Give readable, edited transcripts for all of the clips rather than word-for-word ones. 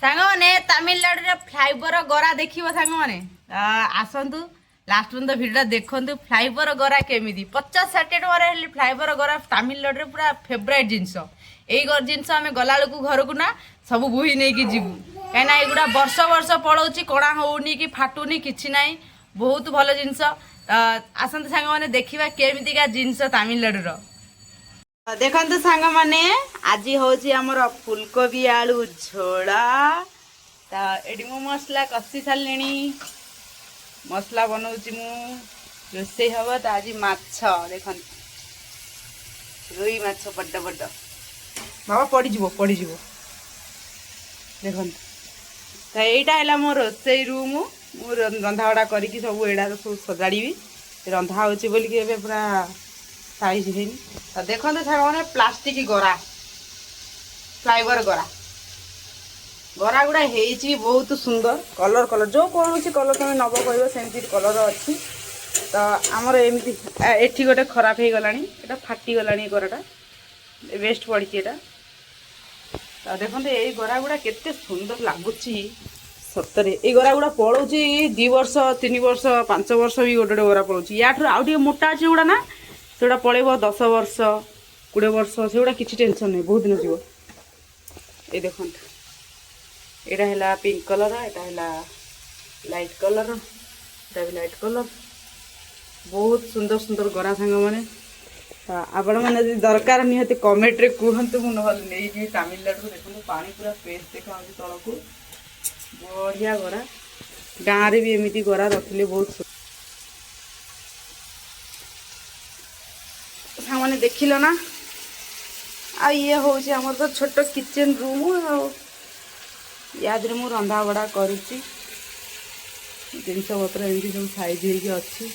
सांग मैंने तमिलनाडु फ्लाइवर गरा देखिए सांग मैंने आसतु लास्ट पर्यंत भिडियो देखु फ्लाइवर गरा केमी 50-60 टकर फ्लाइवर गरा तमिलनाडु पूरा फेवरेट जिनस यही जिनस आम गला घर को ना सब बोही नहीं जीवु कहीं एगुड़ा वर्ष वर्ष पड़ोची कणा होनी कि फाटुनी कि ना बहुत भल जिनस आसतु सांग मैंने देखा केमिका जिनस तमिलनाडु देखु सांग मैंने आज हूँ आमर फुलकोबी आलू झोड़ा तो ये मु मसला कषि सारे मसला बनाऊँगी मु रोसे हम तो आज माछ देख रुई माछ बड़ बड़ बाबा पड़ज देख तो यहाँ है मो रोसे रूम मु रंधाबड़ा करके सब एडा सब सजाड़ी रंधा हो पूरा साइज है तो देखो मैंने प्लास्टिक गरा फ्लाइवर गरा गरा गुड़ा है बहुत सुंदर कलर कलर जो कौन कलर तुम नब कह सेमती कलर अच्छी तो आमर एमती एठी गोटे खराब हो गला फाटीगला गराटा वेस्ट पड़ी एटा तो देखो ये गरा गुड़ा केते सुंदर लगुच सतरे ये गरा गुड़ा पड़ोची 2 वर्ष 3 वर्ष 5 वर्ष भी गोटे गरा पड़ोची या आउ मोटा अच्छे गुड़ा ना सेगुड़ा पलैब 10 वर्ष 20 वर्ष सेगुड़ा किसी टेंशन नहीं बहुत दिन जीव ये देखो यहाँ है पिंक कलर यहाँ है लाइट कलर यहाँ भी लाइट कलर बहुत सुंदर सुंदर गरा सांग मैंने आपण मैंने दरकार निहती कमेंट रे कहतु मुझे नहीं तमिलनाडु देखो पानी पूरा पेज देखा तल को बढ़िया गरा गाँव में भी एमती गरा रखिले बहुत मैंने देखिल ना आ ये हूँ आम तो छोट किचन रूम याद मु रंधा बड़ा करुच्ची जिनस पत्र एमती सब साइज होगी अच्छी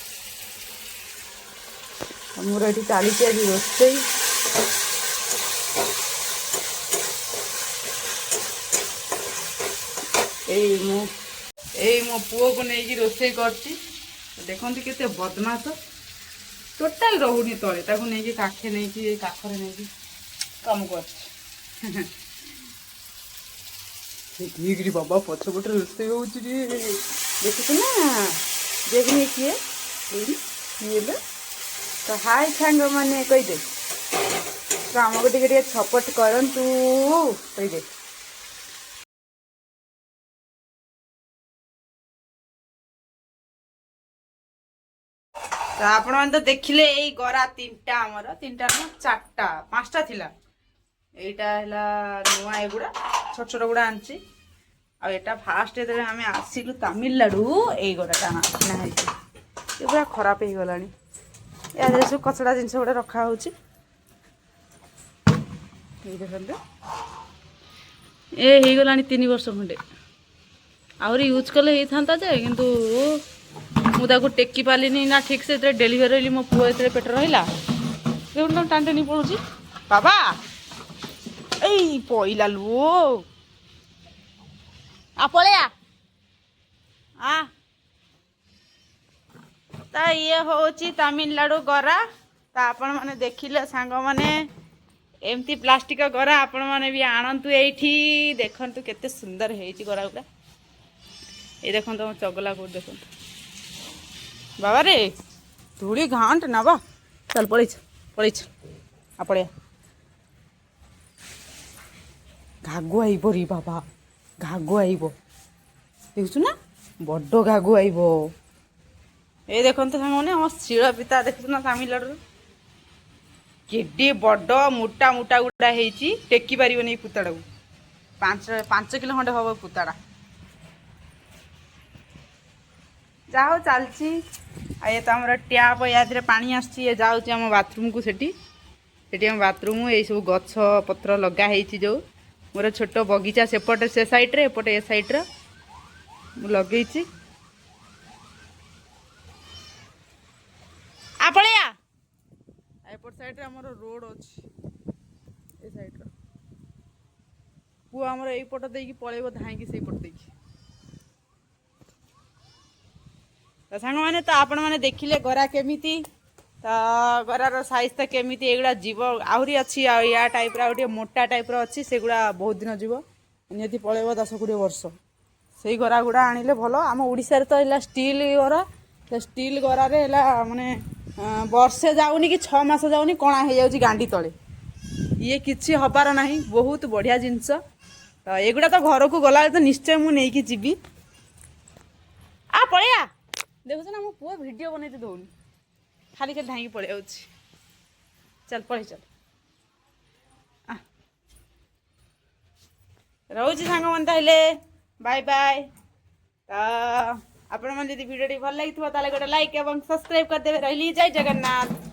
मोर ये चली आज रोसे मो पुओ को लेकिन रोसे कर देखते केते बदमाश टोटाल रोनी तले ताको नहीं काखे नहीं काखरे नहीं कम कर बाबा पछपटे रोसे हो देखु ना देखने किए किए तो हाय सांग मैंने कहीदे तो आमको टे सपोर्ट करतु कहीदे तो आपण मैंने तो देखिले यही गरा 3टा आमर 3टा ना 4टा 5टा थिला एटा हला नुआ एगुड़ा छोट छोट गुड़ा आनची आ एटा फास्ट जेते आमे आसिलु तमिलनाडु एई गराटा ना है ये पूरा खराब हो गलानी या सब कचड़ा जिनस गुड़ा रखा हो देखते ये गला 3 वर्ष खंडे आहरी यूज कले होता जे किंतु मुझे टेकी पारिनी ना ठीक से डेलीवरी मो पुओ ये पेट रहा तुम टाण टाणी पड़ू बाबा ए पईला लु आ पलैया आ तो ये हूँ तमिलनाडु गरा तो आपण मैंने देखिले सांग मैंने एमती प्लास्टिक गरा आपण मैंने भी आणतु ये देखु केते सुंदर है गरा गुड़ा ये देखो तुम चगला को देखो बाबा रे धूली घाट ना बा चल पड़े आ पड़े घागु आइब रे बाबा घागु आइब देखु ना बड़ घागु आइब ये देखते सांग मैंने आम शिल पिता देखु ना तमिलनाडु केडे बड़ मोटा मोटा गुड़ा है टेकी पार नहीं पुताड़ा को 5 किलो खंडे हम पुताड़ा जाओ चलती ये तो आम टैप या पानी आम बाथरूम को सेठी बाथरूम ये सब गछ पत्र लगाई जो मोर छोट बगीचा सेपटे से साइड्रे एपटे ए साइड्र लगे आपड़िया एपट साइड्रे आम रोड अच्छी ए साइड्र पुआ आमर यपट देकी पलैब धाई से पट देकी तो सांग मैंने तो आपण मैंने देखिले गरा केमिति तो गरार साइज तो केमिति एगुड़ा जीव आहरी अच्छी या टाइप रो मोटा टाइप रो अच्छी सेगुड़ा बहुत दिन जीव निहती पलैब 10-20 वर्ष से गरा गुड़ा आनिले भल आम ओडिशा तो है स्टील गरा स्टील गरारे है माने वर्षे जाऊनी कि 6 मास जाऊनी कणा हो जाऊँगी गांडी तले ये किसी हबार ना बहुत बढ़िया जिनस तो एगुड़ा तो घर को गला तो निश्चय मुझे जीवी आ पलैया देखुच ना मो पुआ वीडियो बनते दौनी खाली खाली धाई पलि आउछि चल पलि चल रोची सांग मन ताहले बाय बाय तो आपण मन जदि वीडियो भल लगी गोटे लाइक एवं सब्सक्राइब करदे रही जय जगन्नाथ।